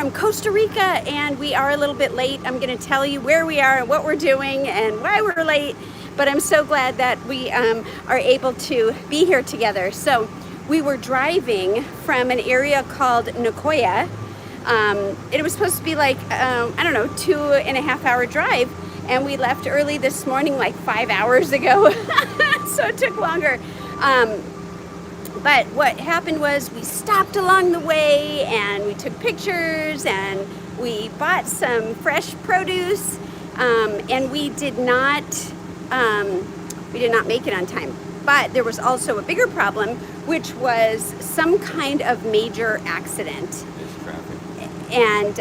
from Costa Rica, and we are a little bit late. I'm going to tell you where we are and what we're doing and why we're late, but I'm so glad that we are able to be here together. So we were driving from an area called Nicoya. It was supposed to be like, I don't know, 2.5 hour drive, and we left early this morning, like 5 hours ago, so it took longer. But what happened was we stopped along the way and we took pictures and we bought some fresh produce, and we did not make it on time. But there was also a bigger problem, which was some kind of major accident. And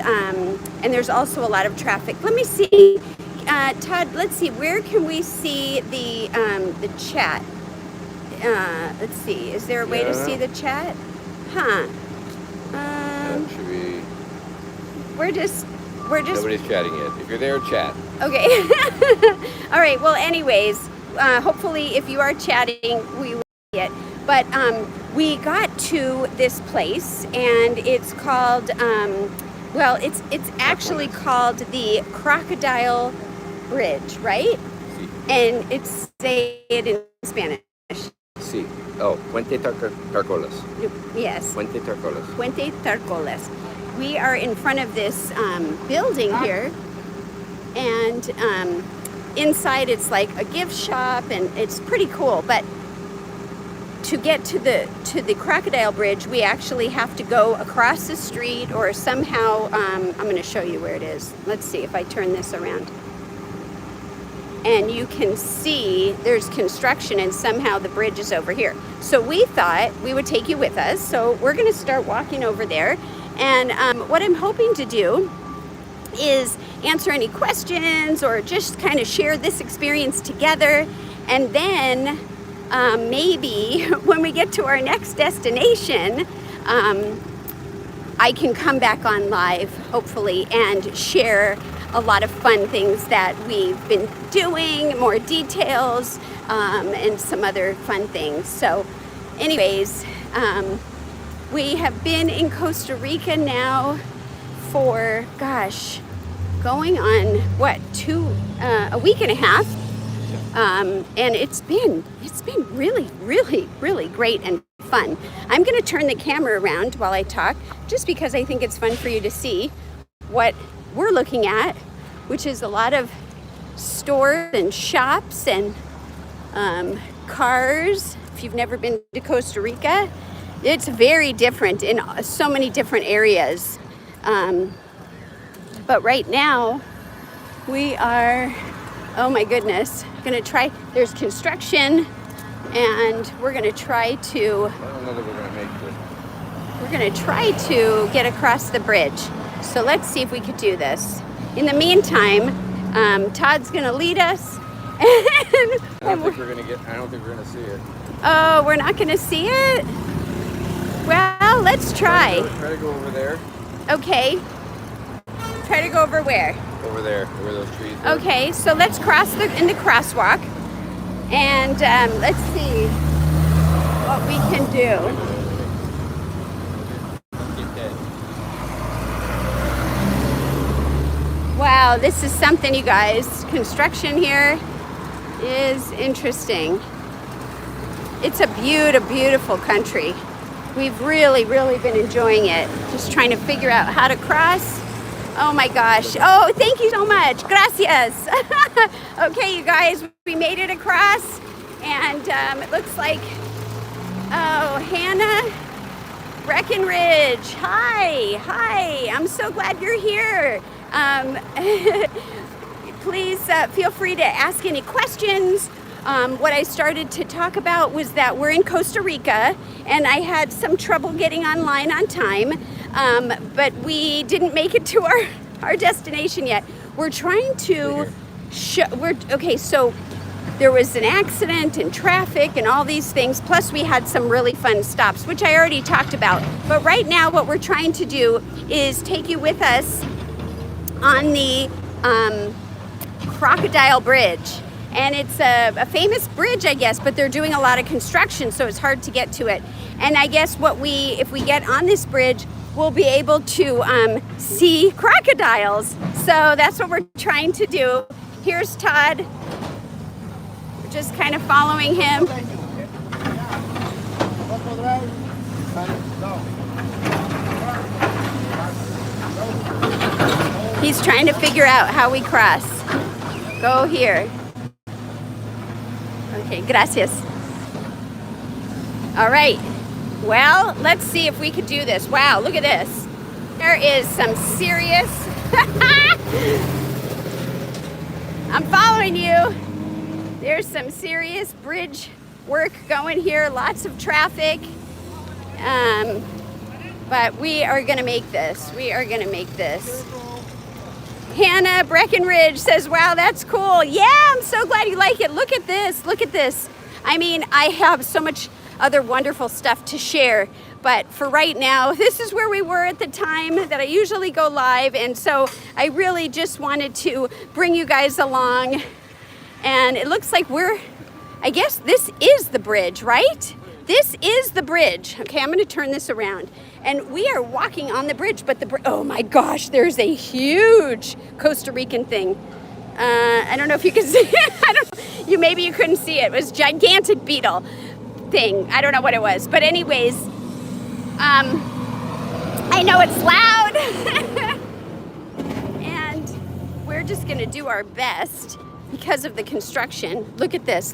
there's also a lot of traffic. Let me see, Todd. Let's see. Where can we see the chat? Let's see. Is there a way to see the chat? Huh? Should we? We're just. Nobody's chatting yet. If you're there, chat. Okay. All right. Well, anyways, hopefully, if you are chatting, we will see it. But we got to this place, and it's called. Well, it's actually called the Crocodile Bridge, right? Sí. And it's say it in Spanish. Sí. Oh, Puente Tarcolas. Yes. Puente Tarcolas. Puente Tarcolas. We are in front of this building here, and inside it's like a gift shop, and it's pretty cool. But to get to the Crocodile Bridge, we actually have to go across the street, or somehow I'm going to show you where it is. Let's see if I turn this around. And you can see there's construction, and somehow the bridge is over here. So we thought we would take you with us. So we're going to start walking over there. And what I'm hoping to do is answer any questions or just kind of share this experience together. And then maybe when we get to our next destination, I can come back on live, hopefully, and share a lot of fun things that we've been doing, more details, and some other fun things. So anyways, we have been in Costa Rica now for, gosh, going on what, a week and a half. And it's been really, really, really great and fun. I'm going to turn the camera around while I talk, just because I think it's fun for you to see what we're looking at, which is a lot of stores and shops and cars. If you've never been to Costa Rica, it's very different in so many different areas. But right now we are, oh my goodness, gonna try, there's construction, and we're gonna try to, I don't know that we're gonna make this. we're gonna try to get across the bridge. So let's see if we could do this. In the meantime, Todd's gonna lead us. I don't think we're gonna see it. Oh, we're not gonna see it? Well, let's try. Try to go over there. Okay. Try to go over where? Over there, where those trees are. Okay, so let's cross in the crosswalk, and let's see what we can do. Wow, this is something, you guys. Construction here is interesting. It's a beautiful country. We've really, really been enjoying it. Just trying to figure out how to cross. Oh my gosh. Oh, thank you so much. Gracias. Okay, you guys, we made it across, and it looks like, oh, Hannah Breckenridge. Hi. I'm so glad you're here. Please feel free to ask any questions. What I started to talk about was that we're in Costa Rica, and I had some trouble getting online on time, but we didn't make it to our destination yet. We're trying to okay, so there was an accident and traffic and all these things, plus we had some really fun stops, which I already talked about. But right now what we're trying to do is take you with us on the Crocodile Bridge. And it's a famous bridge, I guess, but they're doing a lot of construction, so it's hard to get to it. And I guess if we get on this bridge, we'll be able to see crocodiles. So that's what we're trying to do. Here's Todd. We're just kind of following him. He's trying to figure out how we cross. Go here. Okay, gracias. All right. Well, let's see if we could do this. Wow, look at this. There is some serious... I'm following you. There's some serious bridge work going here. Lots of traffic. But we are going to make this. We are going to make this. Hannah Breckenridge says, wow, that's cool. Yeah, I'm so glad you like it. Look at this. Look at this. I mean, I have so much other wonderful stuff to share. But for right now, this is where we were at the time that I usually go live. And so I really just wanted to bring you guys along. And it looks like I guess this is the bridge, right? This is the bridge. Okay, I'm going to turn this around. And we are walking on the bridge, but oh my gosh, there's a huge Costa Rican thing. I don't know if you can see it. Maybe you couldn't see it. It was a gigantic beetle thing. I don't know what it was. But anyways, I know it's loud. And we're just going to do our best because of the construction. Look at this.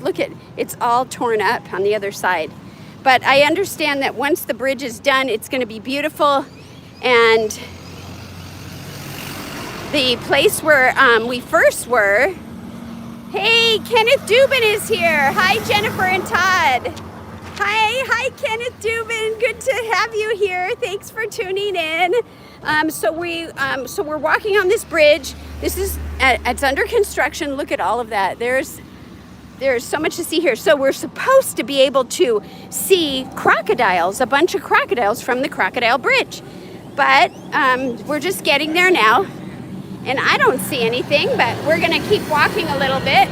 It's all torn up on the other side. But I understand that once the bridge is done, it's going to be beautiful. And the place where we first were, hey, Kenneth Dubin is here. Hi, Jennifer and Todd. Hi, Kenneth Dubin. Good to have you here. Thanks for tuning in. So we're walking on this bridge. It's under construction. Look at all of that. There's so much to see here. So we're supposed to be able to see crocodiles, a bunch of crocodiles from the Crocodile Bridge. But we're just getting there now. And I don't see anything, but we're going to keep walking a little bit.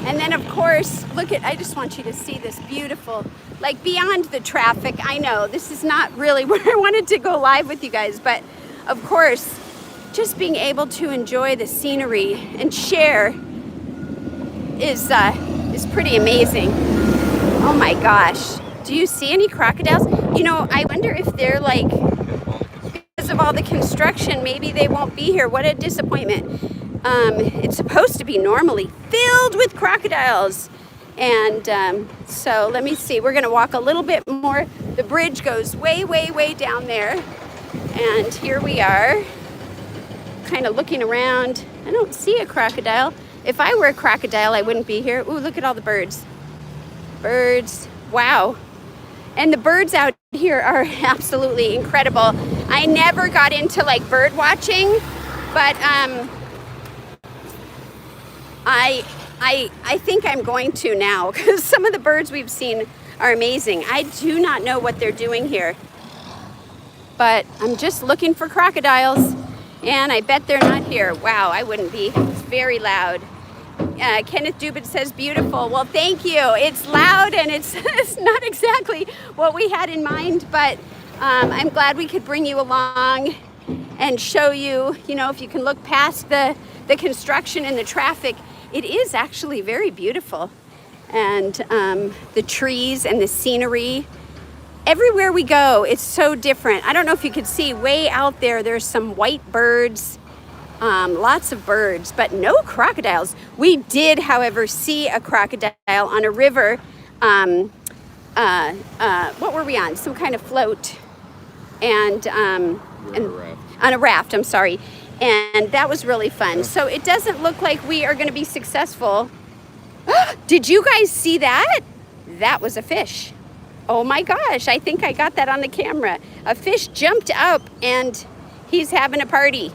And then, of course, I just want you to see this beautiful, like beyond the traffic. I know this is not really where I wanted to go live with you guys, but of course, just being able to enjoy the scenery and share is pretty amazing. Oh my gosh. Do you see any crocodiles? I wonder if they're like, because of all the construction, maybe they won't be here. What a disappointment. It's supposed to be normally filled with crocodiles. And so let me see. We're going to walk a little bit more. The bridge goes way, way, way down there. And here we are, kind of looking around. I don't see a crocodile. If I were a crocodile, I wouldn't be here. Ooh, look at all the birds. Birds. Wow. And the birds out here are absolutely incredible. I never got into like bird watching, but I think I'm going to now because some of the birds we've seen are amazing. I do not know what they're doing here, but I'm just looking for crocodiles, and I bet they're not here. Wow, I wouldn't be. It's very loud. Kenneth Dubin says beautiful. Well, thank you. It's loud and it's not exactly what we had in mind, but I'm glad we could bring you along and show you, if you can look past the construction and the traffic, it is actually very beautiful. And the trees and the scenery, everywhere we go, it's so different. I don't know if you could see way out there, there's some white birds, lots of birds, but no crocodiles. We did, however, see a crocodile on a river. What were we on? Some kind of float. And on a raft, I'm sorry. And that was really fun. So it doesn't look like we are going to be successful. Did you guys see that? That was a fish. Oh my gosh, I think I got that on the camera. A fish jumped up and he's having a party.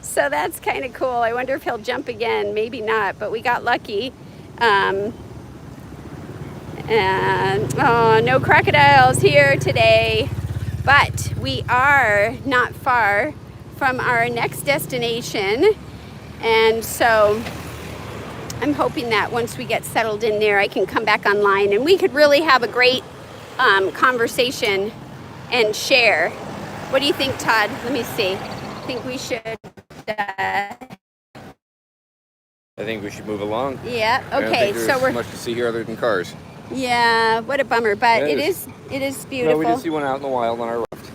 So that's kind of cool. I wonder if he'll jump again. Maybe not, but we got lucky. And no crocodiles here today, but we are not far from our next destination. And so I'm hoping that once we get settled in there, I can come back online and we could really have a great conversation and share. What do you think, Todd? Let me see. I think we should. I think we should move along. Yeah. I don't Okay. think there's So we're. much to see here other than cars. Yeah. What a bummer, but Yeah, it it is. It is No, beautiful. we did see one out in the wild on our left,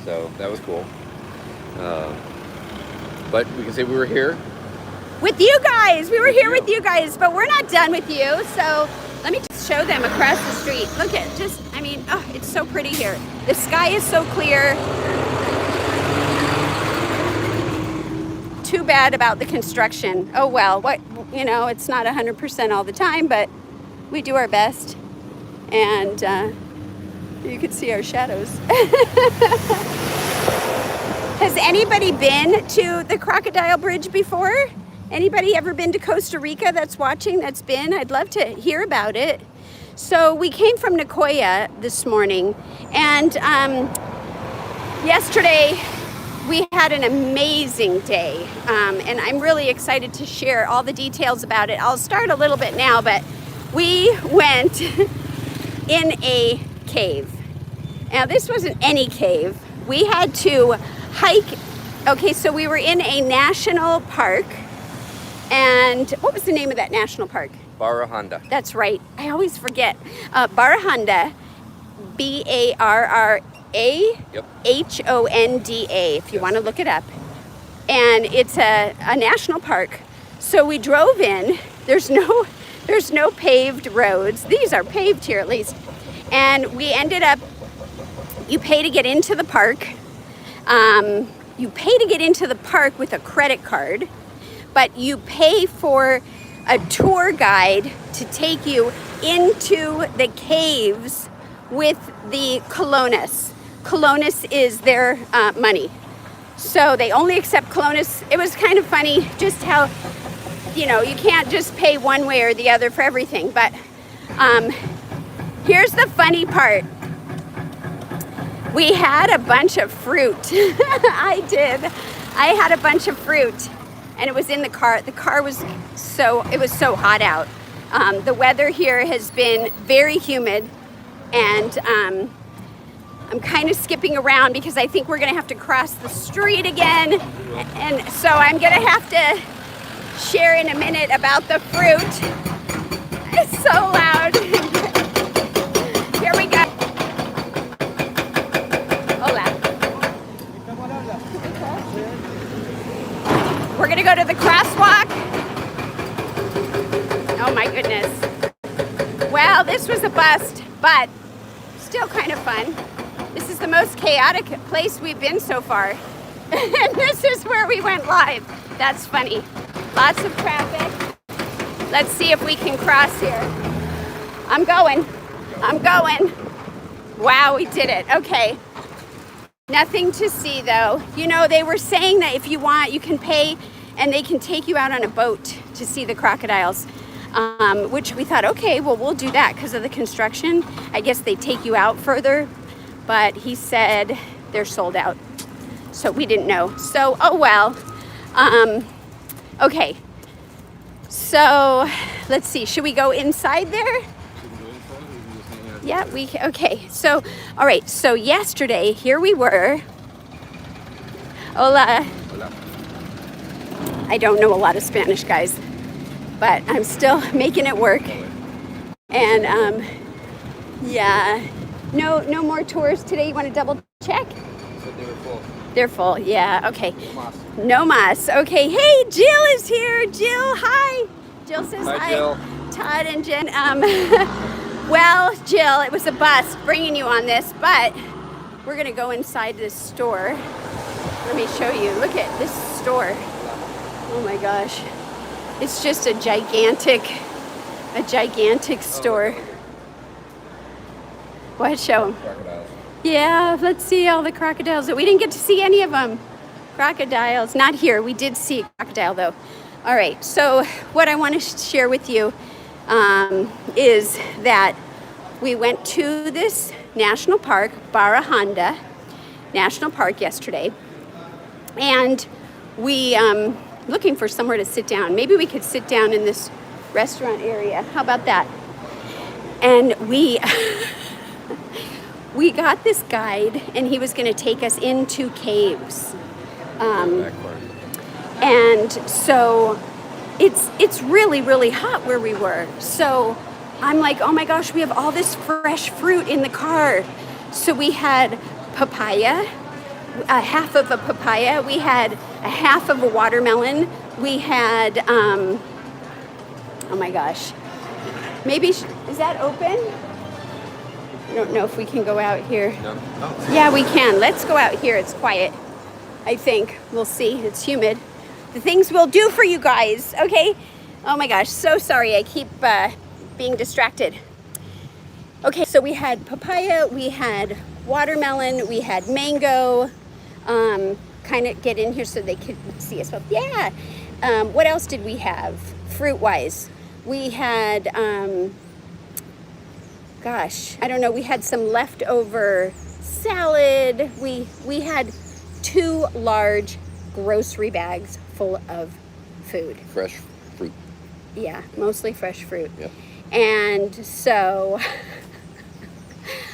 so that was cool. But we can say we were here. With you guys. We were here with you guys, but we're not done with you. So let me just show them across the street. Look at just. I mean, oh, it's so pretty here. The sky is so clear. Too bad about the construction. Oh well, what, you know, it's not 100% all the time, but we do our best. And you can see our shadows. Has anybody been to the Crocodile Bridge before? Anybody ever been to Costa Rica that's watching, that's been? I'd love to hear about it. So we came from Nicoya this morning, and yesterday we had an amazing day, and I'm really excited to share all the details about it. I'll start a little bit now, but we went in a cave. Now, this wasn't any cave. We had to hike. Okay, so we were in a national park, and what was the name of that national park? Barra Honda. That's right. I always forget. Barra Honda, Barra Honda, if you want to look it up. And it's a national park. So we drove in. There's no paved roads. These are paved here at least. And we ended up, you pay to get into the park. You pay to get into the park with a credit card, but you pay for a tour guide to take you into the caves with the colones. Colones is their money. So they only accept colones. It was kind of funny just how, you know, you can't just pay one way or the other for everything. But here's the funny part. We had a bunch of fruit. I did. I had a bunch of fruit, and it was in the car. The car was so hot out. The weather here has been very humid, and I'm kind of skipping around because I think we're gonna have to cross the street again. And so I'm gonna have to share in a minute about the fruit. It's so loud. Here we go. Hola. We're gonna go to the crosswalk. Oh my goodness. Well, this was a bust, but still kind of fun. This is the most chaotic place we've been so far. And this is where we went live. That's funny. Lots of traffic. Let's see if we can cross here. I'm going. Wow, we did it. Okay. Nothing to see though. You know, they were saying that if you want, you can pay and they can take you out on a boat to see the crocodiles. Which we thought, okay, well, we'll do that because of the construction. I guess they take you out further, but he said they're sold out. So we didn't know. So, oh well. Okay. So, let's see. Should we go inside there? Yeah, okay. So, all right. So yesterday, here we were. Hola. Hola. I don't know a lot of Spanish, guys, but I'm still making it work. And yeah, no more tours today. You want to double check? But they were full. They're full. Yeah. Okay. No mas. No mas. Okay. Hey, Jill is here. Jill, hi. Jill says hi. Hi, Jill. Todd and Jen. Well, Jill, it was a bust bringing you on this, but we're gonna go inside this store. Let me show you. Look at this store. Oh my gosh. It's just a gigantic store. What? Show them. Crocodiles. Yeah, let's see all the crocodiles. We didn't get to see any of them. Crocodiles. Not here. We did see a crocodile though. All right. So what I want to share with you is that we went to this national park, Barra Honda National Park yesterday, and we looking for somewhere to sit down. Maybe we could sit down in this restaurant area. How about that? And we we got this guide, and he was going to take us into caves. Back part. And so it's really, really hot where we were. So I'm like, oh my gosh, we have all this fresh fruit in the car. So we had papaya, a half of a papaya. We had a half of a watermelon. We had, oh my gosh, maybe, is that open? I don't know if we can go out here. No. Oh. Yeah, we can. Let's go out here. It's quiet, I think. We'll see. It's humid. The things we'll do for you guys, okay? Oh my gosh, so sorry. I keep being distracted. Okay, so we had papaya, we had watermelon, we had mango. Kind of get in here so they could see us. Well, yeah. What else did we have fruit-wise? We had, gosh, I don't know. We had some leftover salad. We had 2 large grocery bags full of food. Fresh fruit. Yeah, mostly fresh fruit. Yep. And so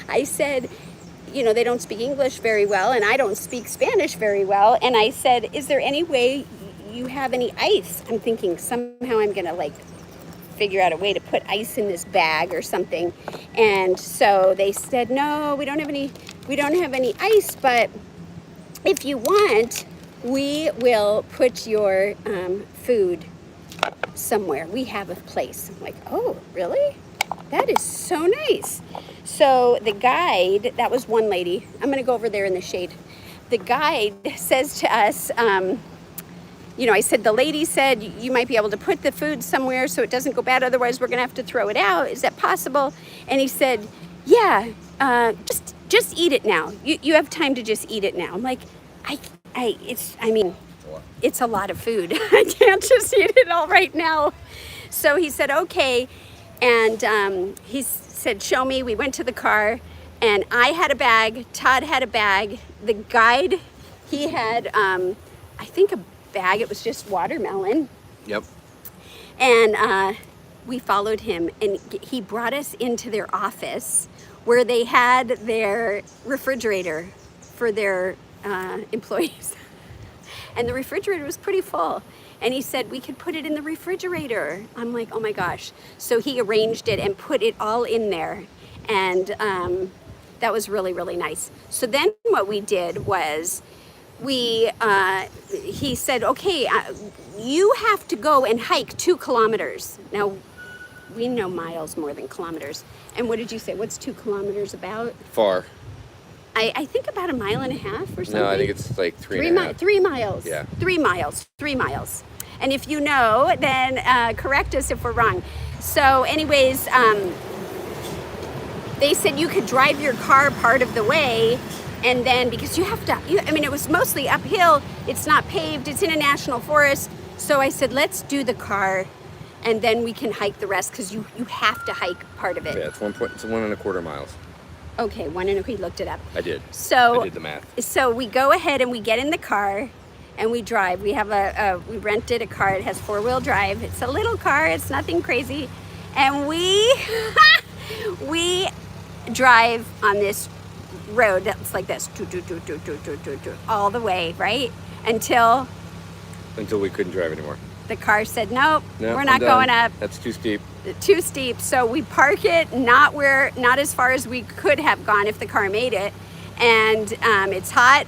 I said, you know, they don't speak English very well, and I don't speak Spanish very well. And I said, is there any way you have any ice? I'm thinking somehow I'm going to like figure out a way to put ice in this bag or something. And so they said, no, we don't have any ice, but if you want, we will put your food somewhere. We have a place. I'm like, oh, really? That is so nice. So the guide, that was one lady. I'm going to go over there in the shade. The guide says to us, you know, I said, the lady said you might be able to put the food somewhere so it doesn't go bad. Otherwise, we're going to have to throw it out. Is that possible? And he said, yeah, just eat it now. You have time to just eat it now. I'm like, it's a lot of food. I can't just eat it all right now. So he said, okay. And he said, show me. We went to the car, and I had a bag. Todd had a bag. The guide, he had, I think a bag. It was just watermelon. Yep. And we followed him, and he brought us into their office where they had their refrigerator for their employees. And the refrigerator was pretty full. And he said we could put it in the refrigerator. I'm like, oh my gosh. So he arranged it and put it all in there. And that was really, really nice. So then what we did was he said, okay, you have to go and hike 2 kilometers. Now, we know miles more than kilometers. And what did you say? What's 2 kilometers about? Far. I think about 1.5 miles or something. No, I think it's like 3.5. 3 miles. Yeah. 3 miles. 3 miles. And if you know, then correct us if we're wrong. So anyways, they said you could drive your car part of the way, and then because you have to, it was mostly uphill. It's not paved. It's in a national forest. So I said, let's do the car, and then we can hike the rest, because you have to hike part of it. Yeah, it's 1.25 miles. Okay, 1.25. He looked it up. I did. So I did the math. So we go ahead and we get in the car and we drive. We have we rented a car. It has 4-wheel drive. It's a little car. It's nothing crazy. And we drive on this road that's like this, all the way, right? Until we couldn't drive anymore. The car said, nope, No, we're not going up. That's too steep. Too steep. So we park it not as far as we could have gone if the car made it. And it's hot.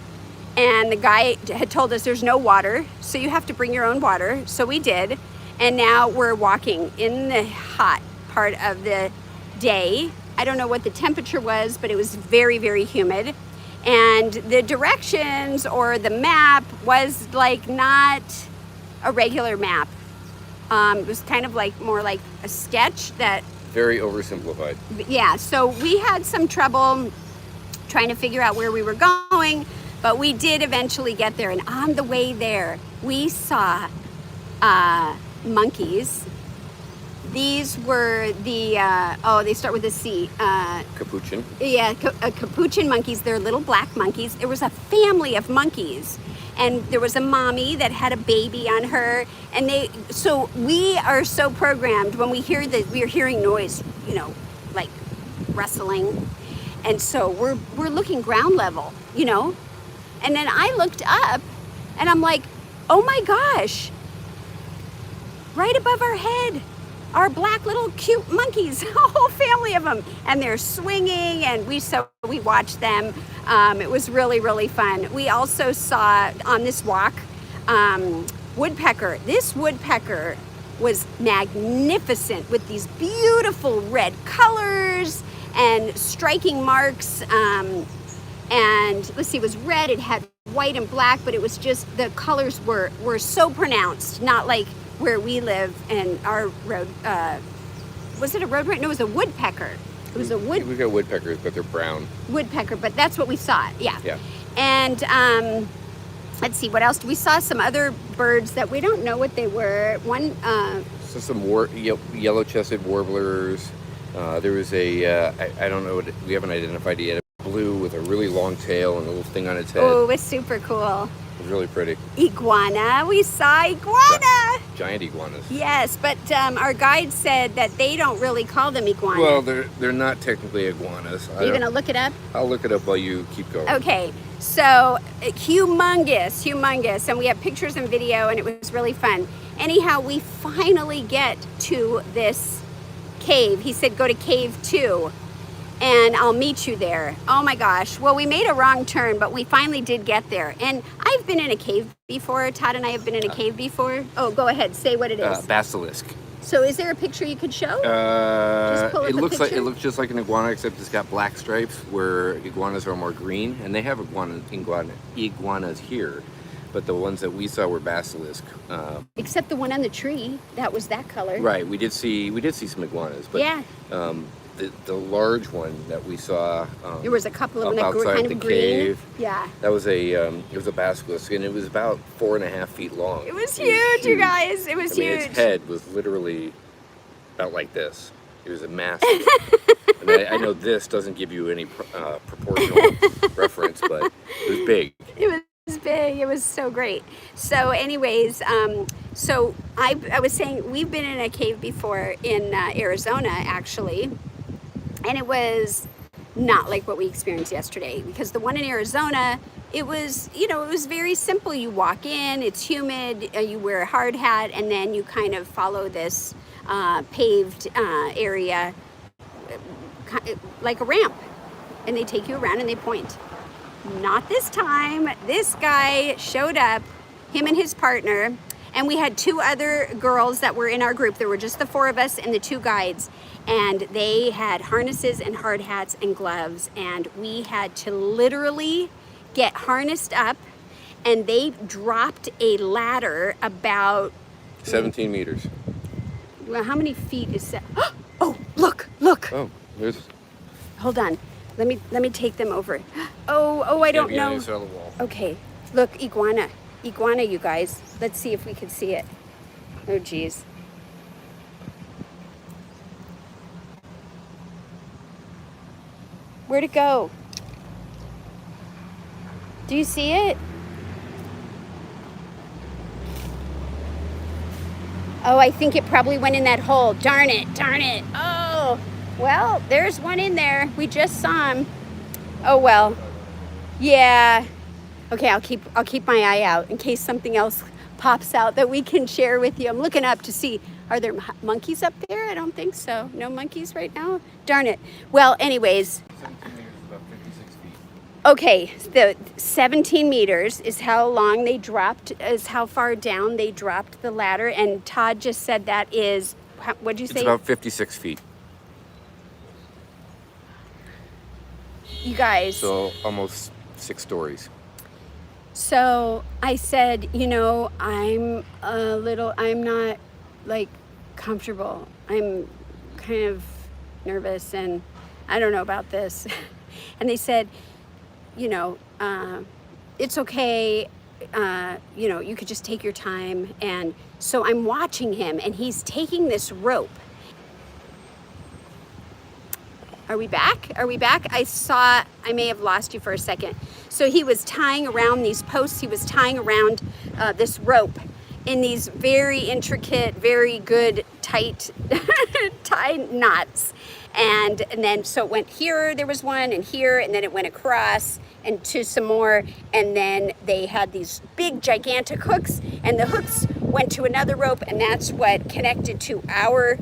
And the guy had told us there's no water, so you have to bring your own water. So we did. And now we're walking in the hot part of the day. I don't know what the temperature was, but it was very, very humid. And the directions or the map was like not a regular map. It was kind of like more like a sketch that... Very oversimplified. Yeah, so we had some trouble trying to figure out where we were going, but we did eventually get there. And on the way there, we saw monkeys. These were the, they start with a C. Capuchin. Yeah, capuchin monkeys. They're little black monkeys. There was a family of monkeys. And there was a mommy that had a baby on her. And so we are so programmed when we hear that we're hearing noise, like rustling. And so we're looking ground level, you know? And then I looked up and I'm like, oh my gosh, right above our head are black little cute monkeys, a whole family of them. And they're swinging and we watched them. It was really, really fun. We also saw on this walk, woodpecker. This woodpecker was magnificent with these beautiful red colors and striking marks. And let's see, it was red, it had white and black, but it was just, the colors were so pronounced, not like where we live and our road, was it a road right? No, it was a woodpecker. It was a We got woodpeckers, but they're brown. Woodpecker, but that's what we saw, yeah. Yeah. And let's see, what else? We saw some other birds that we don't know what they were. One, So some yellow-chested warblers. There was a, I don't know, we haven't identified it yet. Blue with a really long tail and a little thing on its head. oh, it was super cool. It was really pretty. Iguana, we saw iguana. Giant iguanas. Yes, but our guide said that they don't really call them iguana. Well, they're not technically iguanas. Are you gonna look it up? I'll look it up while you keep going. Okay, so humongous, and we have pictures and video, and it was really fun. Anyhow, we finally get to this cave. He said, go to cave 2. And I'll meet you there. Oh my gosh. Well, we made a wrong turn, but we finally did get there. And I've been in a cave before. Todd and I have been in a cave before. Oh, go ahead. Say what it is. Basilisk. So is there a picture you could show? Just pull up it a looks like picture. it looks just like an iguana, except it's got black stripes, where iguanas are more green, and they have iguanas here, but the ones that we saw were basilisk. Except the one on the tree. That was that color. Right. We did see some iguanas, but yeah. The large one that we saw. There was a couple of them that were outside kind the of green. cave. Yeah. That was it was a basilisk, and it was about 4.5 feet long. It was huge, you guys. It was huge. Its head was literally about like this. It was a massive. And I know this doesn't give you any proportional reference, but it was big. It was big. It was so great. So anyways, so I was saying we've been in a cave before in Arizona, actually. And it was not like what we experienced yesterday, because the one in Arizona, it was, it was very simple. You walk in, it's humid, you wear a hard hat, and then you kind of follow this paved area like a ramp, and they take you around and they point. Not this time. This guy showed up, him and his partner, and we had 2 other girls that were in our group. There were just the 4 of us and the 2 guides, and they had harnesses and hard hats and gloves, and we had to literally get harnessed up, and they dropped a ladder about 17 meters. Well, how many feet is that? Oh, look. Oh, there's. Hold on. Let me take them over. Oh, I don't know. The wall. Okay, look, iguana, you guys. Let's see if we can see it. Oh, geez. Where'd it go? Do you see it? Oh, I think it probably went in that hole. Darn it. Oh, well, there's one in there. We just saw him. Oh, well. Yeah. Okay, I'll keep my eye out in case something else pops out that we can share with you. I'm looking up to see, are there monkeys up there? I don't think so. No monkeys right now? Darn it. Well, anyways. 17 meters is about 56 feet. Okay, the 17 meters is how long they dropped, is how far down they dropped the ladder. And Todd just said that is, what'd you say? It's about 56 feet. You guys. So almost 6 stories. So I said, I'm not like comfortable. I'm kind of nervous and I don't know about this. And they said, it's okay. You could just take your time. And so I'm watching him and he's taking this rope. Are we back? I may have lost you for a second. So he was tying around these posts, he was tying around this rope in these very intricate, very good, tight tie knots. And then, so it went here, there was one, and here, and then it went across, and to some more, and then they had these big, gigantic hooks, and the hooks went to another rope, and that's what connected to our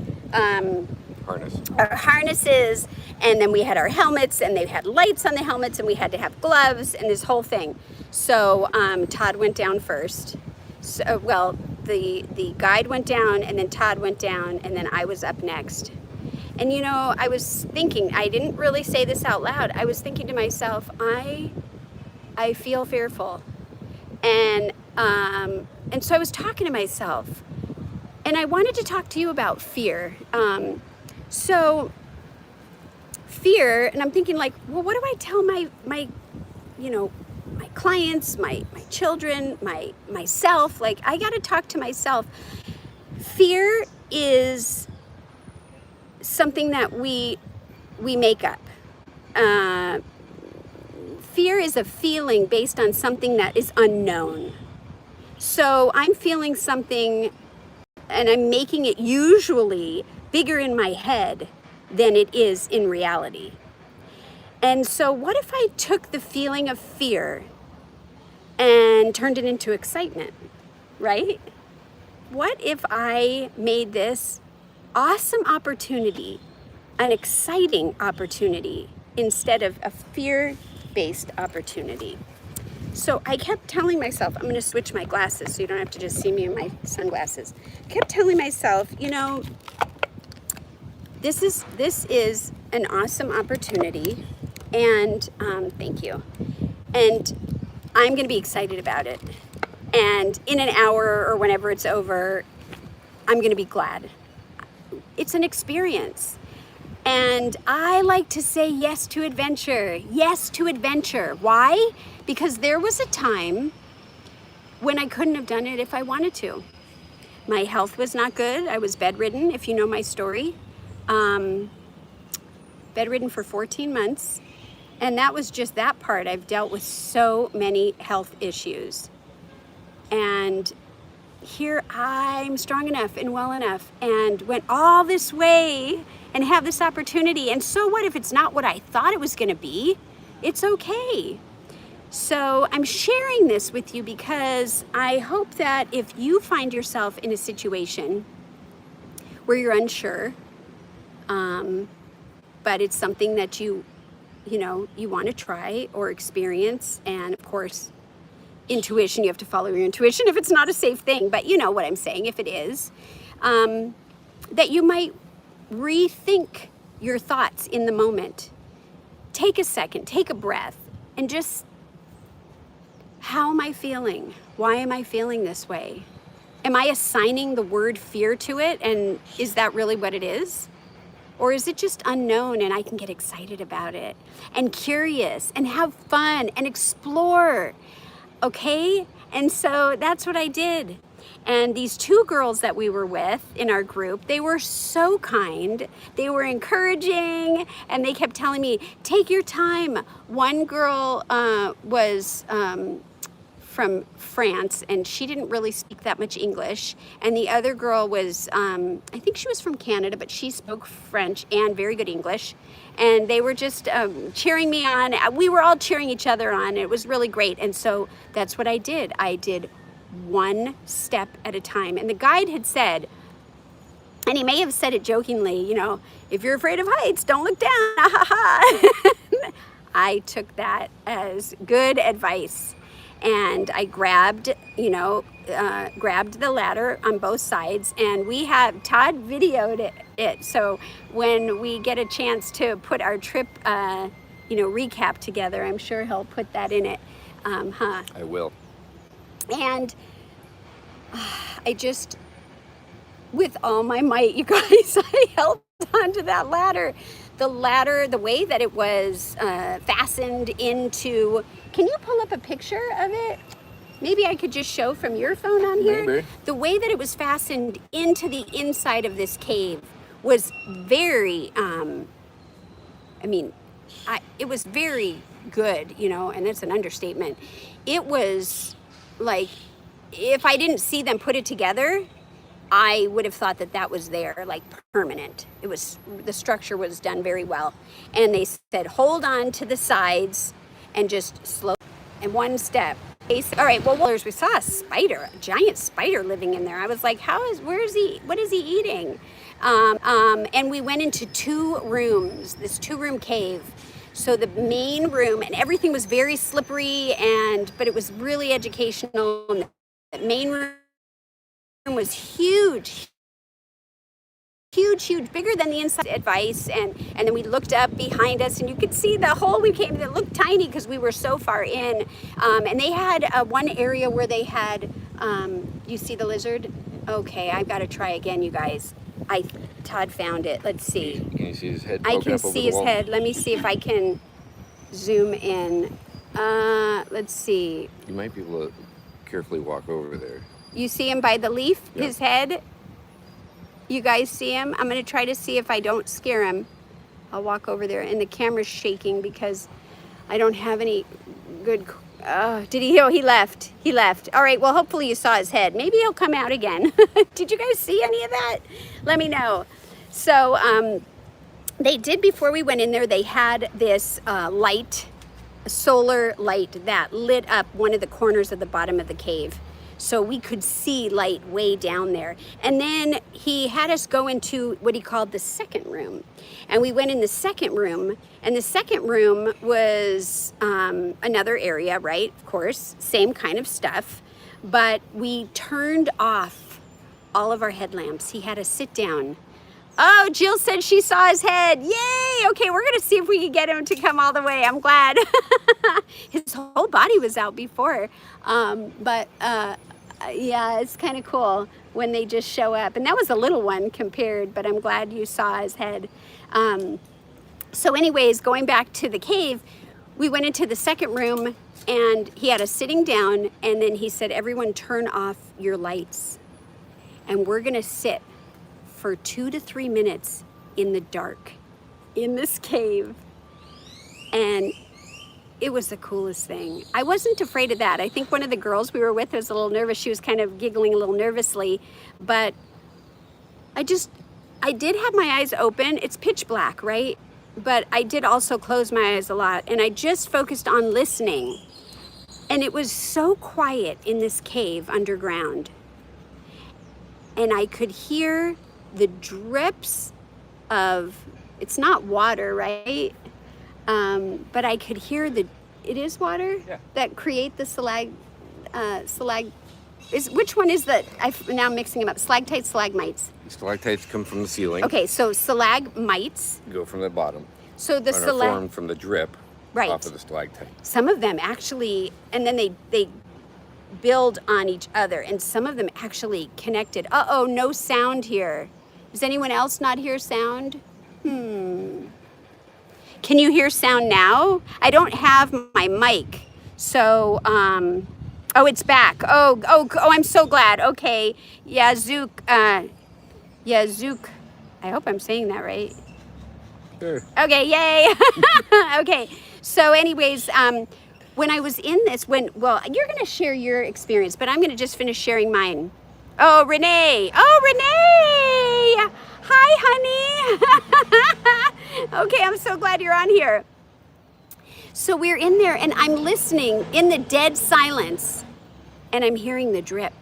harnesses, and then we had our helmets, and they had lights on the helmets, and we had to have gloves, and this whole thing. So Todd went down first. So, well, the guide went down, and then Todd went down, and then I was up next. And you know, I was thinking, I didn't really say this out loud, I was thinking to myself, I feel fearful. And so I was talking to myself, and I wanted to talk to you about fear. So fear, and I'm thinking like, well, what do I tell my you know, my clients, my children, myself? Like, I got to talk to myself. Fear is something that we make up. Fear is a feeling based on something that is unknown. So I'm feeling something, and I'm making it usually bigger in my head than it is in reality. And so what if I took the feeling of fear and turned it into excitement, right? What if I made this awesome opportunity an exciting opportunity instead of a fear-based opportunity? So I kept telling myself, I'm going to switch my glasses so you don't have to just see me in my sunglasses. I kept telling myself, you know, this is an awesome opportunity, and thank you. And I'm going to be excited about it. And in an hour or whenever it's over, I'm going to be glad. It's an experience. And I like to say yes to adventure. Yes to adventure. Why? Because there was a time when I couldn't have done it if I wanted to. My health was not good. I was bedridden, if you know my story. Bedridden for 14 months. And that was just that part. I've dealt with so many health issues. And here I'm strong enough and well enough and went all this way and have this opportunity. And so what if it's not what I thought it was going to be? It's okay. So I'm sharing this with you because I hope that if you find yourself in a situation where you're unsure, but it's something that you want to try or experience, and of course, intuition, you have to follow your intuition if it's not a safe thing, but you know what I'm saying, if it is, that you might rethink your thoughts in the moment. Take a second, take a breath, and just, how am I feeling? Why am I feeling this way? Am I assigning the word fear to it, and is that really what it is? Or is it just unknown and I can get excited about it and curious and have fun and explore? Okay? And so that's what I did. And these two girls that we were with in our group, they were so kind. They were encouraging, and they kept telling me, take your time. One girl was from France, and she didn't really speak that much English. And the other girl was, I think she was from Canada, but she spoke French and very good English. And they were just cheering me on. We were all cheering each other on. It was really great. And so that's what I did. I did one step at a time. And the guide had said, and he may have said it jokingly, you know, if you're afraid of heights, don't look down. I took that as good advice. And I grabbed the ladder on both sides, and Todd videoed it. So when we get a chance to put our trip, recap together, I'm sure he'll put that in it. I will. And I just, with all my might, you guys, I held onto that ladder. The ladder, the way that it was fastened into, can you pull up a picture of it? Maybe I could just show from your phone on here. Maybe. The way that it was fastened into the inside of this cave was very, it was very good, and that's an understatement. It was like, if I didn't see them put it together, I would have thought that that was there, like permanent. It was, the structure was done very well. And they said, hold on to the sides and just slow, and one step. All right, well, we saw a spider, a giant spider living in there. I was like, where is he, what is he eating? And we went into 2 rooms, this 2-room cave. So the main room, and everything was very slippery, but it was really educational. And the main room was huge, bigger than the inside. Advice, and then we looked up behind us, and you could see the hole we came in. It looked tiny because we were so far in. And they had one area where they had, you see the lizard? Okay, I've got to try again, you guys. Todd found it. Let's see. Can you see his head? I can see his head. Let me see if I can zoom in. Let's see. You might be able to carefully walk over there. You see him by the leaf, Yep. his head? You guys see him? I'm going to try to see if I don't scare him. I'll walk over there, and the camera's shaking because I don't have any good... did he? Oh, he left. He left. All right, well, hopefully you saw his head. Maybe he'll come out again. Did you guys see any of that? Let me know. So they did, before we went in there, they had this light, solar light that lit up one of the corners of the bottom of the cave. So we could see light way down there. And then he had us go into what he called the second room. And we went in the second room, and the second room was another area, right? Of course, same kind of stuff. But we turned off all of our headlamps. He had us sit down. Oh, Jill said she saw his head. Yay! Okay, we're gonna see if we can get him to come all the way. I'm glad. His whole body was out before. Yeah, it's kind of cool when they just show up. And that was a little one compared, but I'm glad you saw his head. So anyways, going back to the cave, we went into the second room, and he had us sitting down, and then he said, everyone turn off your lights. And we're gonna sit for 2 to 3 minutes in the dark in this cave. And it was the coolest thing. I wasn't afraid of that. I think one of the girls we were with was a little nervous. She was kind of giggling a little nervously, but I did have my eyes open. It's pitch black, right? But I did also close my eyes a lot, and I just focused on listening. And it was so quiet in this cave underground. And I could hear the drips of, it's not water, right? But I could hear it is water? Yeah. That create the which one is that? Now I'm mixing them up. Stalactites, stalagmites. Stalactites come from the ceiling. Okay, so stalagmites. Go from the bottom. So the and are formed from the drip right. off of the stalactite. Some of them actually, and then they build on each other, and some of them actually connected. Uh-oh, no sound here. Does anyone else not hear sound? Can you hear sound now? I don't have my mic, so, oh, it's back. Oh, I'm so glad. Okay, Zook, I hope I'm saying that right. Sure. Okay, yay. Okay, so anyways, when I was in this, you're gonna share your experience, but I'm gonna just finish sharing mine. Oh, Renee. Hi, honey. Okay, I'm so glad you're on here. So we're in there, and I'm listening in the dead silence, and I'm hearing the drip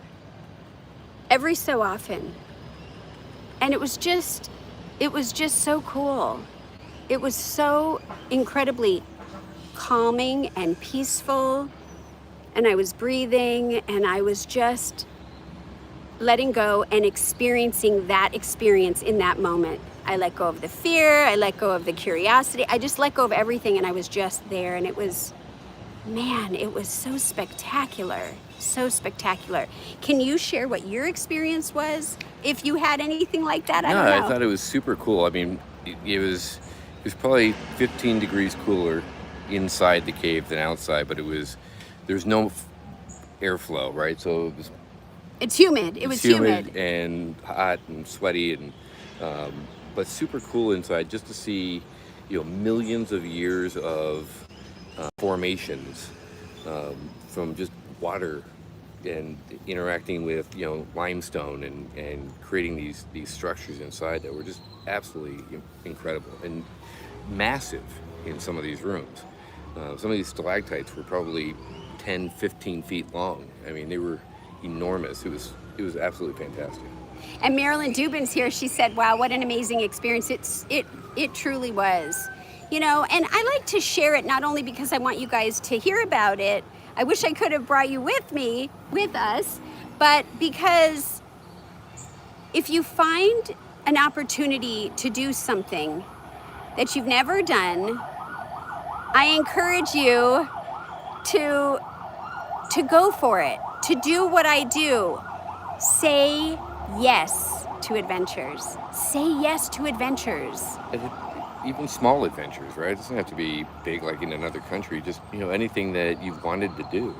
every so often. And it was just so cool. It was so incredibly calming and peaceful, and I was breathing, and I was just letting go and experiencing that experience in that moment. I let go of the fear, I let go of the curiosity, I just let go of everything, and I was just there, and it was so spectacular, so spectacular. Can you share what your experience was, if you had anything like that? I don't know. I thought it was super cool. I mean, it was probably 15 degrees cooler inside the cave than outside, but there's no airflow, right? So it's humid. It was humid and hot and sweaty, and but super cool inside, just to see, millions of years of formations from just water and interacting with limestone and creating these structures inside that were just absolutely incredible and massive in some of these rooms. Some of these stalactites were probably 10, 15 feet long. I mean, they were enormous. It was absolutely fantastic. And Marilyn Dubin's here. She said, "Wow, what an amazing experience!" It truly was, And I like to share it not only because I want you guys to hear about it. I wish I could have brought you with us, but because if you find an opportunity to do something that you've never done, I encourage you to go for it, to do what I do. Say yes to adventures. Say yes to adventures. Even small adventures, right? It doesn't have to be big, like in another country. Just anything that you've wanted to do,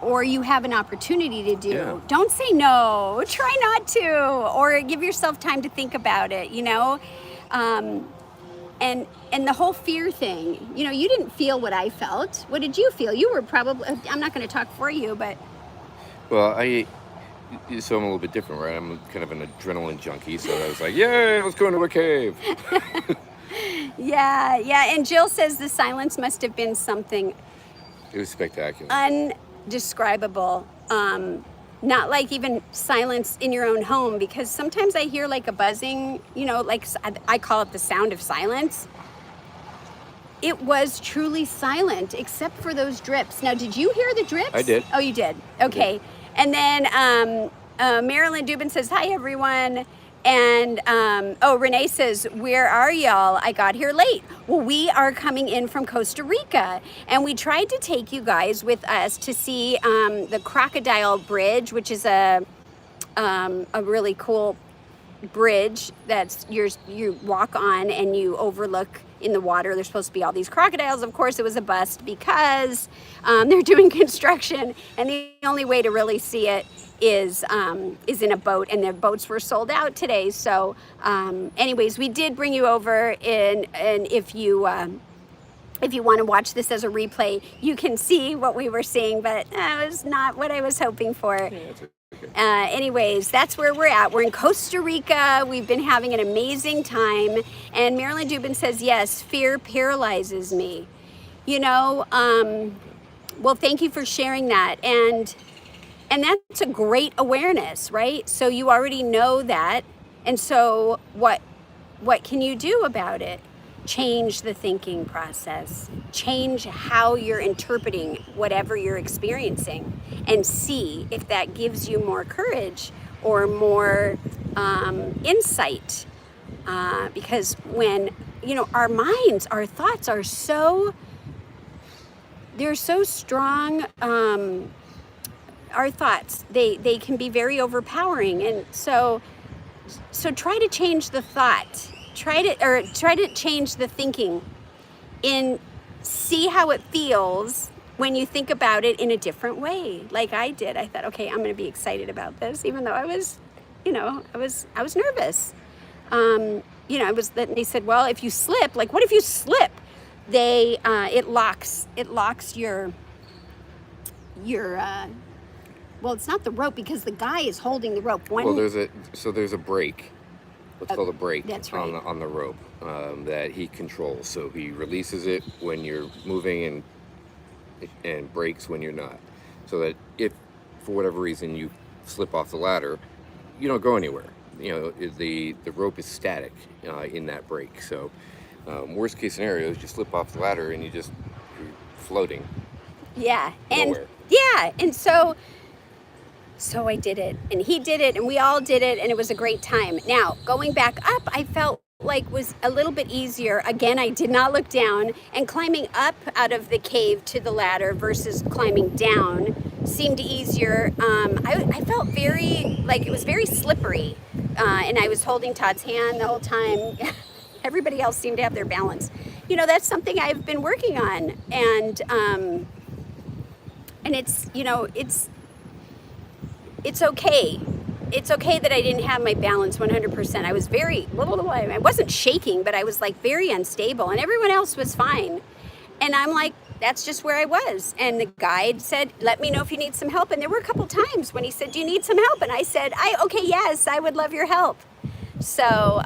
or you have an opportunity to do. Yeah. Don't say no. Try not to, or give yourself time to think about it. And the whole fear thing. You didn't feel what I felt. What did you feel? You were probably. I'm not going to talk for you, but. Well, so I'm a little bit different, right? I'm kind of an adrenaline junkie, so I was like, "Yay, let's go into a cave." Yeah. And Jill says the silence must have been something. It was spectacular. Indescribable. Not like even silence in your own home, because sometimes I hear like a buzzing, like I call it the sound of silence. It was truly silent, except for those drips. Now, did you hear the drips? I did. Oh, you did? Okay. Did. And then Marilyn Dubin says, "Hi, everyone." And Renee says, "Where are y'all? I got here late." Well, we are coming in from Costa Rica, and we tried to take you guys with us to see the Crocodile Bridge, which is a really cool bridge that's you walk on and you overlook in the water. There's supposed to be all these crocodiles. Of course, it was a bust because they're doing construction, and the only way to really see it is in a boat, and the boats were sold out today. So anyways, we did bring you over, and if you want to watch this as a replay, you can see what we were seeing, but it was not what I was hoping for. Yeah, that's okay. Anyways, that's where we're at. We're in Costa Rica. We've been having an amazing time. And Marilyn Dubin says, "Yes, fear paralyzes me." Well, thank you for sharing that. And that's a great awareness, right? So you already know that. And so what can you do about it? Change the thinking process. Change how you're interpreting whatever you're experiencing, and see if that gives you more courage or more insight. Because when, our minds, our thoughts are they're so strong. Our thoughts, they can be very overpowering. And so try to change the thought. Try to change the thinking, and see how it feels when you think about it in a different way. Like I did. I thought, okay, I'm going to be excited about this, even though I was nervous. They said, well, if you slip, like, what if you slip? It locks your well, it's not the rope, because the guy is holding the rope. There's a brake. What's called a brake. That's right. on the rope that he controls. So he releases it when you're moving and brakes when you're not. So that if for whatever reason you slip off the ladder, you don't go anywhere. The rope is static in that brake. So worst case scenario is you slip off the ladder and you're floating. Yeah. Nowhere. And so I did it, and he did it, and we all did it, and it was a great time. Now, going back up, I felt like was a little bit easier. Again, I did not look down, and climbing up out of the cave to the ladder versus climbing down seemed easier. I felt it was very slippery, and I was holding Todd's hand the whole time. Everybody else seemed to have their balance. That's something I've been working on, and it's okay. It's okay that I didn't have my balance 100%. I was I wasn't shaking, but I was like very unstable, and everyone else was fine. And I'm like, that's just where I was. And the guide said, let me know if you need some help. And there were a couple times when he said, do you need some help? And I said, okay, yes, I would love your help. So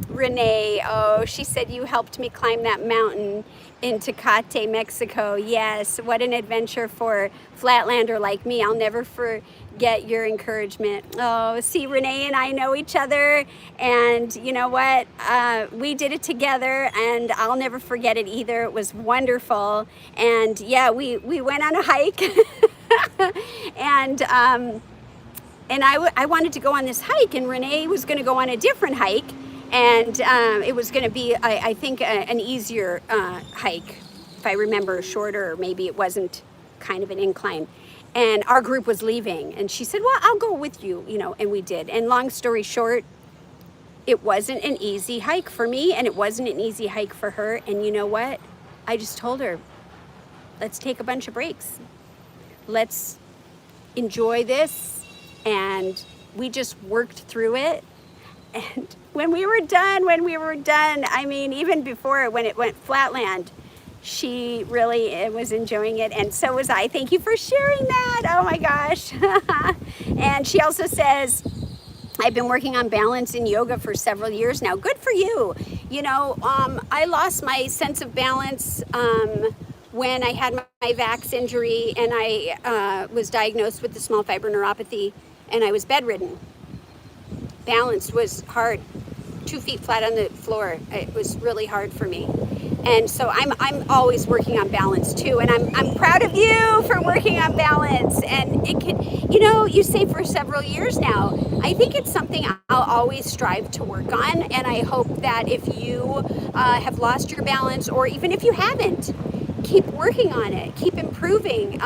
Renee, she said, you helped me climb that mountain in Tecate, Mexico. Yes, what an adventure for flatlander like me. I'll never forget your encouragement. Oh, see, Renee and I know each other, and you know what? We did it together, and I'll never forget it either. It was wonderful. And yeah, we went on a hike and I wanted to go on this hike, and Renee was going to go on a different hike, and it was going to be, I think, an easier hike, if I remember, shorter, or maybe it wasn't kind of an incline. And our group was leaving, and she said, well, I'll go with you, and we did. And long story short, it wasn't an easy hike for me, and it wasn't an easy hike for her. And you know what? I just told her, let's take a bunch of breaks. Let's enjoy this. And we just worked through it. And when we were done, I mean, even before when it went flatland, she really was enjoying it, and so was I. Thank you for sharing that. Oh my gosh. And she also says, I've been working on balance in yoga for several years now. Good for you. I lost my sense of balance when I had my VAX injury, and I was diagnosed with the small fiber neuropathy, and I was bedridden. Balance was hard. 2 feet flat on the floor. It was really hard for me. And so I'm always working on balance too. And I'm proud of you for working on balance. And it can, you say for several years now, I think it's something I'll always strive to work on. And I hope that if you have lost your balance, or even if you haven't, keep working on it, keep improving,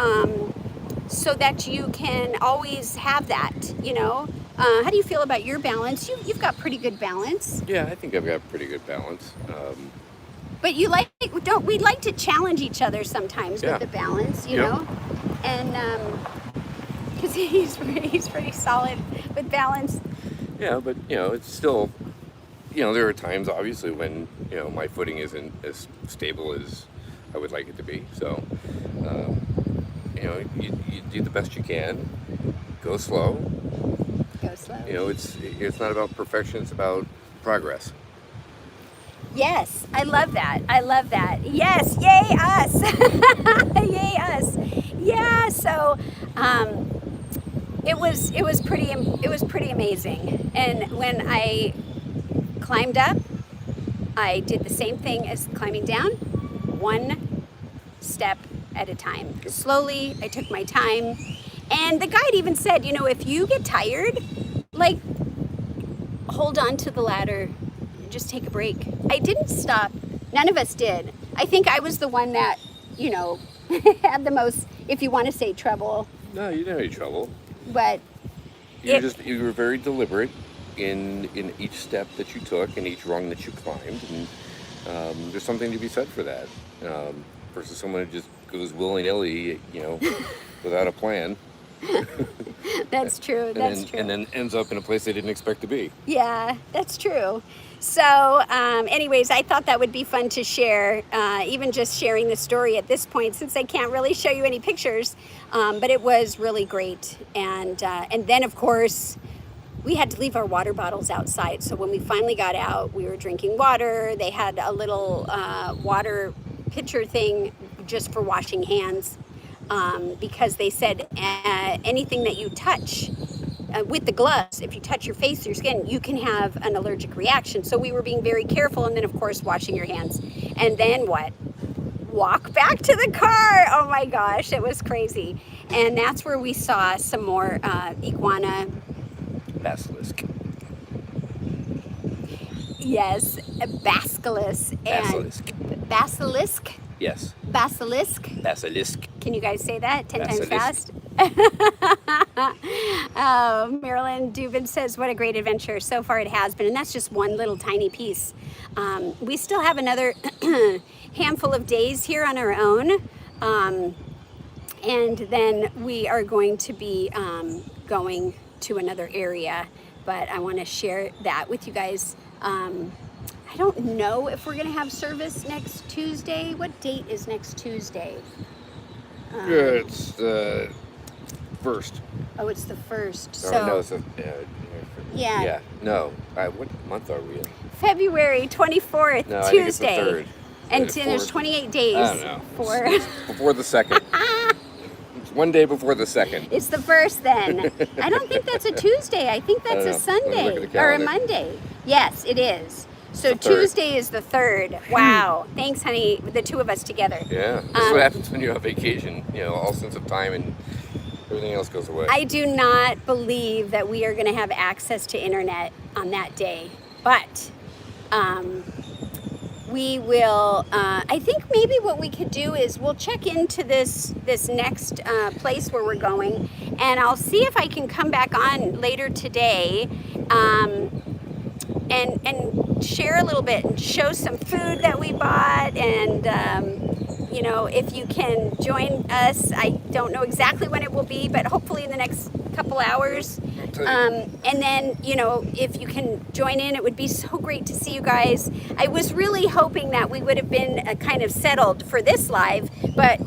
so that you can always have that, How do you feel about your balance? You've got pretty good balance. Yeah, I think I've got pretty good balance. But we'd like to challenge each other sometimes with the balance, know? And because he's pretty solid with balance. Yeah, but it's still, there are times obviously when my footing isn't as stable as I would like it to be. So you do the best you can. Go slow. Go slow. It's not about perfection. It's about progress. Yes, I love that. Yes, yay us. Yay us. Yeah. So it was pretty amazing. And when I climbed up, I did the same thing as climbing down, one step at a time. Slowly, I took my time. And the guide even said, if you get tired, hold on to the ladder, just take a break. I didn't stop. None of us did. I think I was the one that, had the most, if you want to say, trouble. No, you didn't have any trouble. But you were very deliberate in each step that you took and each rung that you climbed, and there's something to be said for that. Versus someone who just goes willy-nilly, without a plan. That's true. That's true. And then ends up in a place they didn't expect to be. Yeah, that's true. So, anyways, I thought that would be fun to share, even just sharing the story at this point, since I can't really show you any pictures. But it was really great. And then, of course, we had to leave our water bottles outside. So when we finally got out, we were drinking water. They had a little water pitcher thing just for washing hands, because they said anything that you touch with the gloves, if you touch your face or your skin, you can have an allergic reaction. So we were being very careful, and then of course washing your hands. And then what? Walk back to the car. Oh my gosh, it was crazy. And that's where we saw some more iguana. Basilisk. Yes, basilisk. Basilisk. Basilisk? Yes. Basilisk? Basilisk. Can you guys say that 10 times Basilisk. fast? Marilyn Dubin says, what a great adventure. So far it has been. And that's just one little tiny piece. We still have another handful of days here on our own. And then we are going to be going to another area. But I want to share that with you guys. I don't know if we're gonna have service next Tuesday. What date is next Tuesday? It's the first. Oh, it's the 1st. Oh, So no, it's yeah, yeah. No. What month are we in? February 24th, No, I think it's the Tuesday. 3rd. And The there's 4th. 28 days I don't know. for. It's before the 2nd. It's one day before the 2nd. It's the 1st then. I don't think that's a Tuesday. I think that's I a don't know. Let me Sunday look at the or a calendar. Monday. Yes, it is. So the 3rd. Tuesday is the 3rd. Wow. Thanks, honey. The two of us together. Yeah. This is what happens when you're on vacation. You know, all sense of time and everything else goes away. I do not believe that we are going to have access to internet on that day, but we will. I think maybe what we could do is we'll check into this next place where we're going, and I'll see if I can come back on later today. And share a little bit and show some food that we bought, and you know, if you can join us, I don't know exactly when it will be, but hopefully in the next couple hours. And then, you know, if you can join in, it would be so great to see you guys. I was really hoping that we would have been kind of settled for this live, but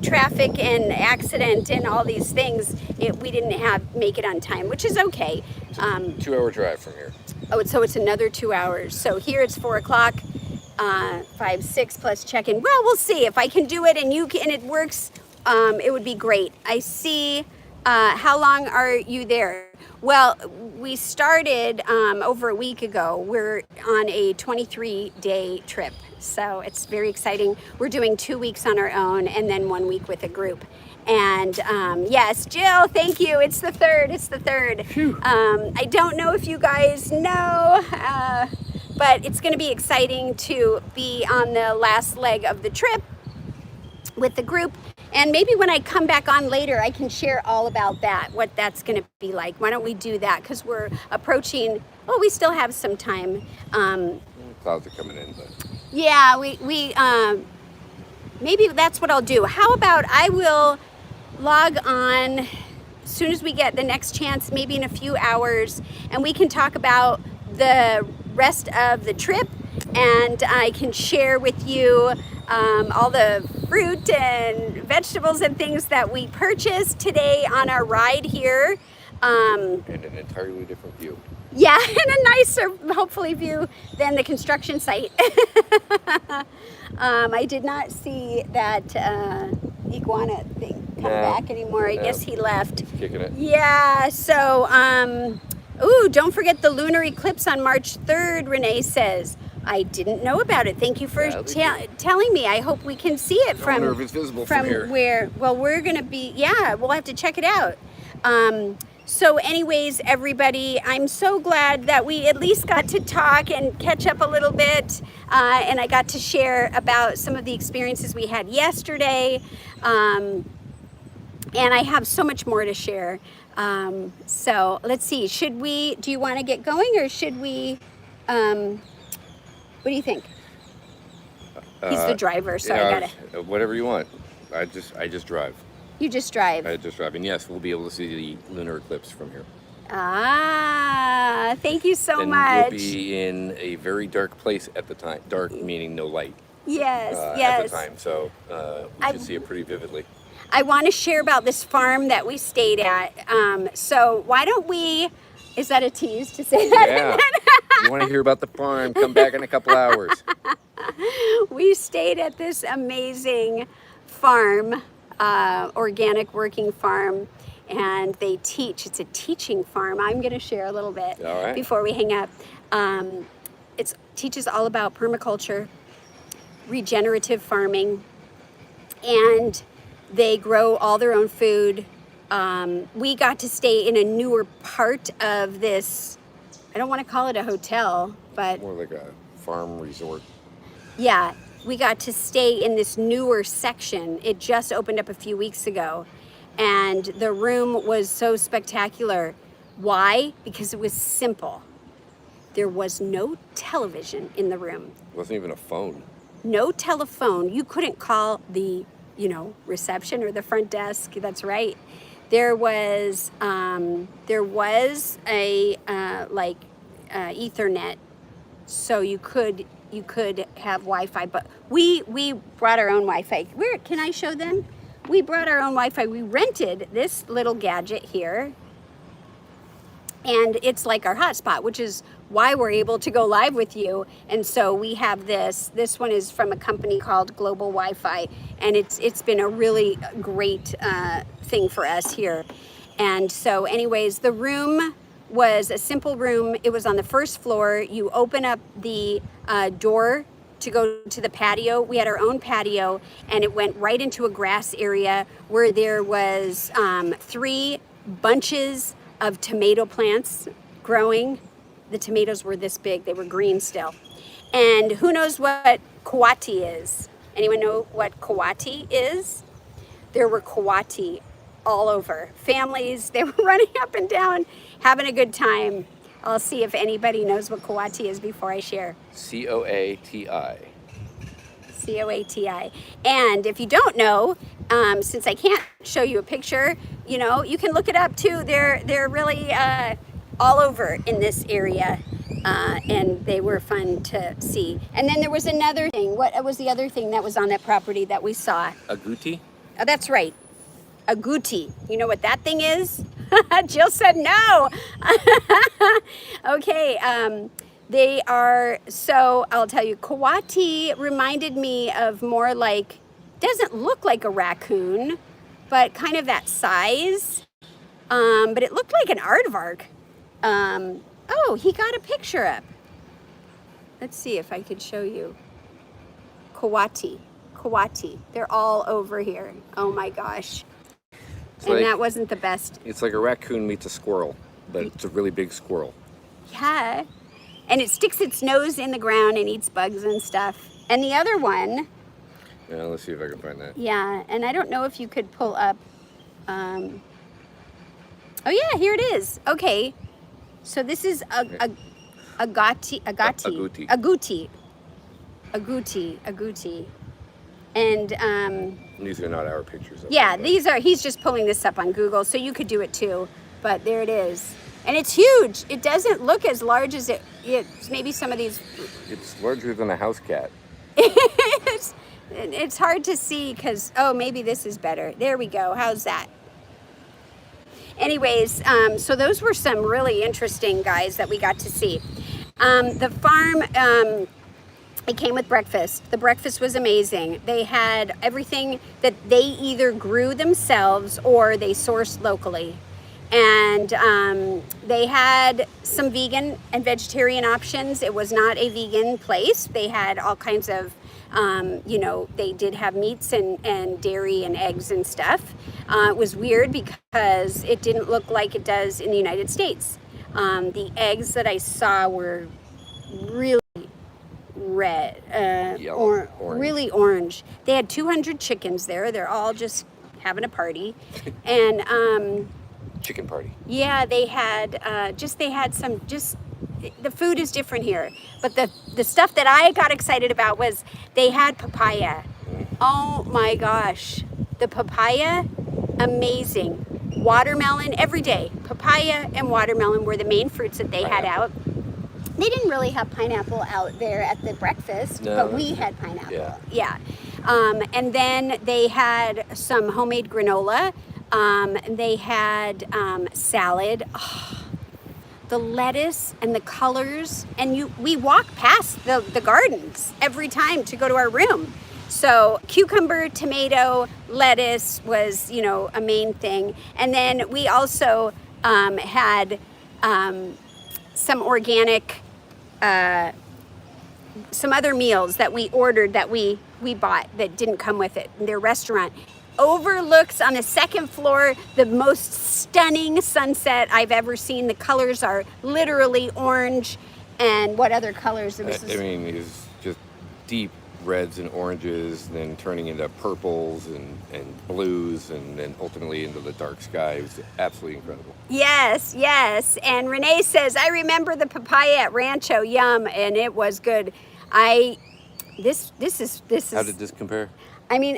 traffic and accident and all these things, we didn't make it on time, which is okay. 2-hour drive from here. Oh, so it's another 2 hours. So here it's 4 o'clock, 5, 6 plus check-in. Well, we'll see if I can do it and it works. It would be great. I see. How long are you there? Well, we started over a week ago. We're on a 23-day trip, so it's very exciting. We're doing 2 weeks on our own and then 1 week with a group. And yes, Jill, thank you. It's the 3rd. It's the 3rd. I don't know if you guys know, but it's going to be exciting to be on the last leg of the trip with the group. And maybe when I come back on later, I can share all about that, what that's going to be like. Why don't we do that? Because we're approaching, we still have some time. Clouds are coming in, but Yeah, we maybe that's what I'll do. How about I will log on as soon as we get the next chance, maybe in a few hours, and we can talk about the rest of the trip, and I can share with you all the fruit and vegetables and things that we purchased today on our ride here. and an entirely different view. Yeah, and a nicer, hopefully, view than the construction site. I did not see that iguana thing come back anymore. I guess he left. He's kicking it. Yeah, so, don't forget the lunar eclipse on March 3rd, Renee says. I didn't know about it. Thank you for telling me. I hope we can see it I wonder if it's visible from here. Where, well, we're going to be, we'll have to check it out. So anyways, everybody, I'm so glad that we at least got to talk and catch up a little bit. And I got to share about some of the experiences we had yesterday. And I have so much more to share. So let's see, do you want to get going, or should we, what do you think? He's the driver, so I gotta. Whatever you want. I just drive. You just drive. I just drive, and yes, we'll be able to see the lunar eclipse from here. Thank you so and much. We'll be in a very dark place at the time. Dark meaning no light. Yes, At the time, so we should see it pretty vividly. I want to share about this farm that we stayed at. So why don't we? Is that a tease to say that? Yeah. If you want to hear about the farm, come back in a couple hours. We stayed at this amazing farm, organic working farm, and they teach. It's a teaching farm. I'm going to share a little bit before we hang up. It teaches all about permaculture, regenerative farming, and they grow all their own food. We got to stay in a newer part of this. I don't want to call it a hotel, but more like a farm resort. Yeah, we got to stay in this newer section. It just opened up a few weeks ago, and the room was so spectacular. Why? Because it was simple. There was no television in the room. It wasn't even a phone. No telephone. You couldn't call the, reception or the front desk. That's right. There was a Ethernet so you could have Wi-Fi. But we brought our own Wi-Fi. Where can I show them? We brought our own Wi-Fi. We rented this little gadget here, and it's like our hotspot, which is why we're able to go live with you. And so we have this. This one is from a company called Global Wi-Fi, and it's been a really great thing for us here. And so, anyways, the room was a simple room. It was on the first floor. You open up the door to go to the patio. We had our own patio, and it went right into a grass area where there was 3 bunches of tomato plants growing. The tomatoes were this big. They were green still. And who knows what coati is? Anyone know what coati is? There were coati all over. Families, they were running up and down, having a good time. I'll see if anybody knows what coati is before I share. C-O-A-T-I. C-O-A-T-I. And if you don't know, since I can't show you a picture, you know, you can look it up too. They're really all over in this area, and they were fun to see. And then there was another thing. What was the other thing that was on that property that we saw? Agouti? Oh, that's right. Agouti. You know what that thing is? Jill said no. Okay. They are, so I'll tell you, coati reminded me of more like, doesn't look like a raccoon, but kind of that size. But it looked like an aardvark. Oh, he got a picture up. Let's see if I could show you. Coati. They're all over here. Oh my gosh. It's and like, that wasn't the best. It's like a raccoon meets a squirrel, but it's a really big squirrel. Yeah. And it sticks its nose in the ground and eats bugs and stuff. And the other one. Yeah, let's see if I can find that. Yeah, and I don't know if you could pull up. Oh yeah, here it is. Okay. So this is agouti. And these are not our pictures. yeah, these are, he's just pulling this up on Google, so you could do it too. But there it is. And it's huge. It doesn't look as large as it's maybe some of these. It's larger than a house cat. It's hard to see because, oh, maybe this is better. There we go. How's that? Anyways, so those were some really interesting guys that we got to see. The farm, it came with breakfast. The breakfast was amazing. They had everything that they either grew themselves or they sourced locally. And they had some vegan and vegetarian options. It was not a vegan place. They had all kinds of, you know, they did have meats and dairy and eggs and stuff. It was weird because it didn't look like it does in the United States. The eggs that I saw were really red, Yellow, orange. Really orange. They had 200 chickens there. They're all just having a party. And chicken party. yeah, they had the food is different here. But the stuff that I got excited about was they had papaya. Oh my gosh. The papaya, amazing. Watermelon every day. Papaya and watermelon were the main fruits that they had out. They didn't really have pineapple out there at the breakfast, but we had pineapple. Yeah. And then they had some homemade granola. They had salad. Oh, the lettuce and the colors, and we walk past the gardens every time to go to our room. So cucumber, tomato, lettuce was, you know, a main thing. And then we also had some organic, some other meals that we ordered that we bought that didn't come with it. Their restaurant overlooks on the second floor the most stunning sunset I've ever seen. The colors are literally orange. And what other colors? I mean, it's just deep reds and oranges, then turning into purples and blues, and then ultimately into the dark sky. It was absolutely incredible. Yes. And Renee says, I remember the papaya at Rancho, yum, and it was good. This is. How did this compare? I mean,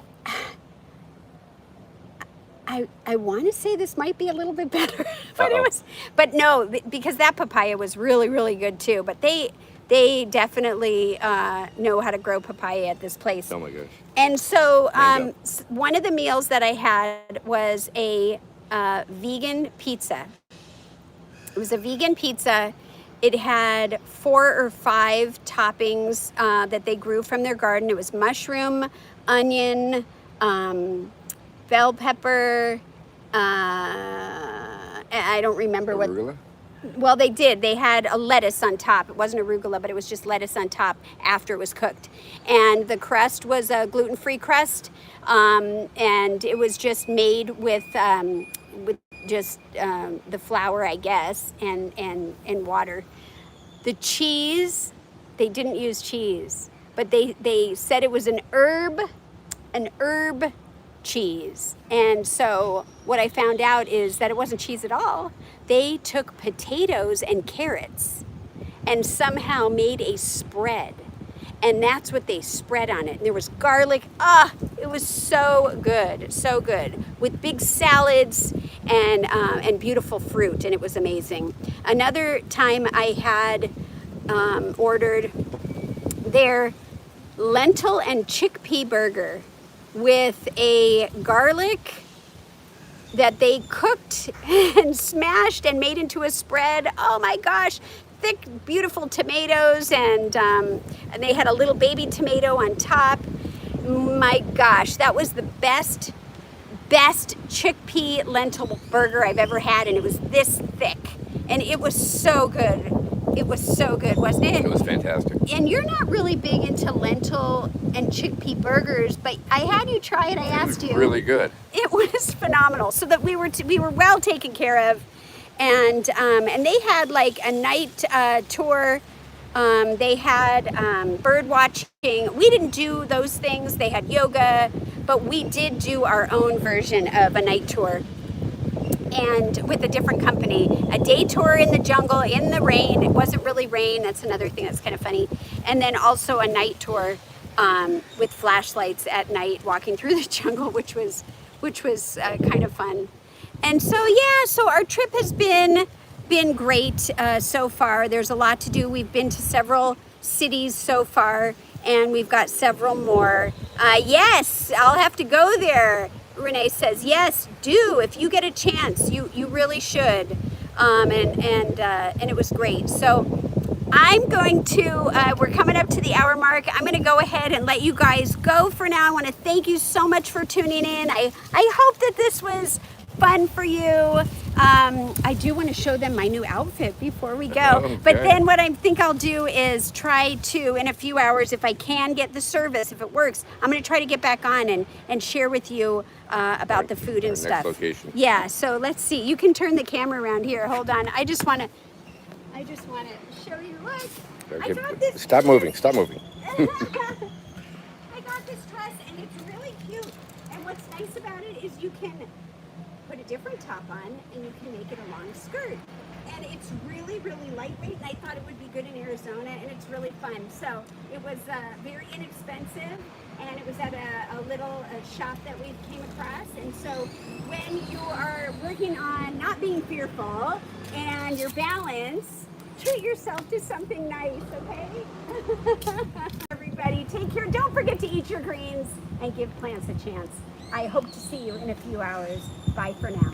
I want to say this might be a little bit better, but it was, but no, because that papaya was really, really good too. But They definitely know how to grow papaya at this place. Oh my gosh. And so Mango. one of the meals that I had was a vegan pizza. It was a vegan pizza. It had 4 or 5 toppings that they grew from their garden. It was mushroom, onion, bell pepper. I don't remember what. Arugula? Well, they did. They had a lettuce on top. It wasn't arugula, but it was just lettuce on top after it was cooked. And the crust was a gluten-free crust, and it was just made with just the flour, I guess, and water. The cheese, they didn't use cheese, but they said it was an herb cheese. And so what I found out is that it wasn't cheese at all. They took potatoes and carrots and somehow made a spread. And that's what they spread on it. And there was garlic. It was so good, with big salads and beautiful fruit, and it was amazing. Another time I had ordered their lentil and chickpea burger with a garlic that they cooked and smashed and made into a spread. Oh my gosh, thick, beautiful tomatoes, and they had a little baby tomato on top. My gosh, that was the best chickpea lentil burger I've ever had, and it was this thick, and it was so good. It was so good, wasn't it? It was fantastic. And you're not really big into lentil and chickpea burgers, but I had you try it. I asked you. Really good. It was phenomenal. So that we were well taken care of, and they had like a night tour. They had bird watching. We didn't do those things. They had yoga, but we did do our own version of a night tour, and with a different company. A day tour in the jungle, in the rain. It wasn't really rain. That's another thing that's kind of funny. And then also a night tour with flashlights at night, walking through the jungle, which was kind of fun. And so yeah, so our trip has been great so far. There's a lot to do. We've been to several cities so far, and we've got several more. Yes, I'll have to go there. Renee says, yes, do. If you get a chance, you really should. And it was great. So I'm going to, we're coming up to the hour mark. I'm going to go ahead and let you guys go for now. I want to thank you so much for tuning in. I hope that this was fun for you. I do want to show them my new outfit before we go. Okay. But then what I think I'll do is try to, in a few hours, if I can get the service, if it works, I'm going to try to get back on and share with you about the food and stuff. Next location. Yeah, so let's see. You can turn the camera around here. Hold on. I just want to show you. Look, I got this. Stop moving. Stop moving. I got this dress, and it's really cute. And what's nice about it is you can put a different top on, and you can make it a long skirt. And it's really, really lightweight, and I thought it would be good in Arizona, and it's really fun. So it was very inexpensive, and it was at a little shop that we came across. And so when you are working on not being fearful and your balance, treat yourself to something nice, okay? Everybody, take care. Don't forget to eat your greens and give plants a chance. I hope to see you in a few hours. Bye for now.